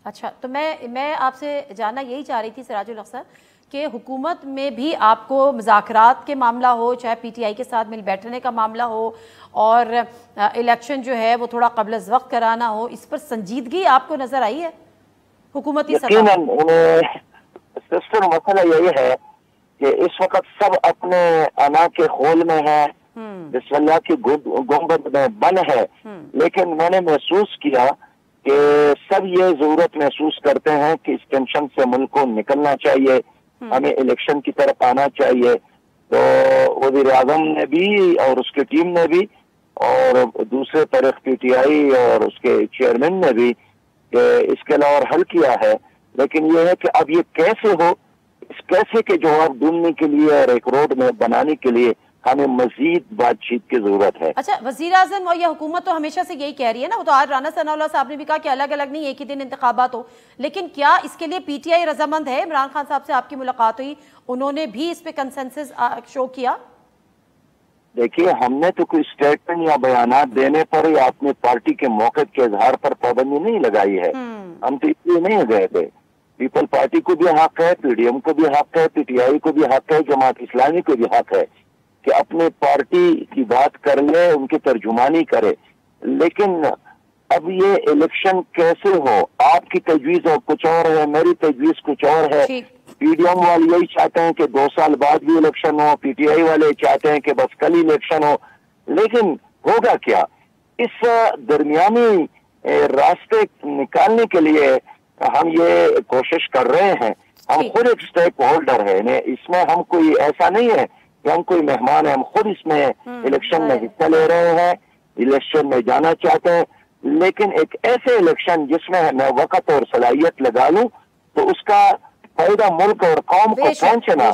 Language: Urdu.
اچھا، تو میں آپ سے جاننا یہی چاہ رہی تھی سراج الحق صاحب کہ حکومت میں بھی آپ کو مذاکرات کے معاملہ ہو، چاہے پی ٹی آئی کے ساتھ مل بیٹھنے کا معاملہ ہو، اور الیکشن جو ہے وہ تھوڑا قبل از وقت کرانا ہو، اس پر سنجیدگی آپ کو نظر آئی ہے حکومتی سطح پر؟ سسٹر مسئلہ یہی ہے کہ اس وقت سب اپنے انا کے خول میں ہے، بسم اللہ کی گنبد میں بند ہے، لیکن میں نے محسوس کیا کہ سب یہ ضرورت محسوس کرتے ہیں کہ اس ٹینشن سے ملک کو نکلنا چاہیے، ہمیں الیکشن کی طرف آنا چاہیے۔ تو وزیر اعظم نے بھی اور اس کی ٹیم نے بھی اور دوسرے طرف پی ٹی آئی اور اس کے چیئرمین نے بھی کہ اس کے علاوہ حل کیا ہے، لیکن یہ ہے کہ اب یہ کیسے ہو، اس کیسے کے جواب ڈھونڈنے کے لیے اور ایک روڈ میں بنانے کے لیے ہمیں مزید بات چیت کی ضرورت ہے۔ اچھا، وزیر اعظم اور یہ حکومت تو ہمیشہ سے یہی کہہ رہی ہے نا، وہ تو آج رانا ثناء اللہ صاحب نے بھی کہا کہ الگ الگ نہیں، ایک ہی دن انتخابات ہو، لیکن کیا اس کے لیے پی ٹی آئی رضامند ہے؟ عمران خان صاحب سے آپ کی ملاقات ہوئی، انہوں نے بھی اس پہ کنسنسس شو کیا؟ دیکھیے، ہم نے تو کوئی اسٹیٹمنٹ یا بیانات دینے پر یا اپنی پارٹی کے موقع کے اظہار پر پابندی نہیں لگائی ہے، ہم تو اس لیے نہیں گئے تھے۔ پیپل پارٹی کو بھی حق ہے، پی ڈی ایم کو بھی حق ہے، پی ٹی آئی کو بھی حق ہے، جماعت اسلامی کو بھی حق ہے کہ اپنے پارٹی کی بات کر لے، ان کی ترجمانی کرے، لیکن اب یہ الیکشن کیسے ہو، آپ کی تجویز اور کچھ اور ہے، میری تجویز کچھ اور ہے۔ پی ڈی ایم والے یہی چاہتے ہیں کہ 2 سال بعد بھی election who, P T I والے چاہتے ہیں کہ بس کل ہی الیکشن ہو، لیکن ہوگا کیا؟ اس درمیانی راستے نکالنے کے لیے ہم یہ کوشش کر رہے ہیں۔ ہم خود ایک سٹیک ہولڈر ہیں، اس میں ہم کوئی ایسا نہیں ہے کہ ہم کوئی مہمان ہیں، ہم خود اس میں الیکشن میں حصہ لے رہے ہیں، الیکشن میں جانا چاہتے ہیں، لیکن ایک ایسے الیکشن جس میں میں وقت اور صلاحیت لگا لوں تو اس کا فائدہ ملک اور قوم کو پہنچنا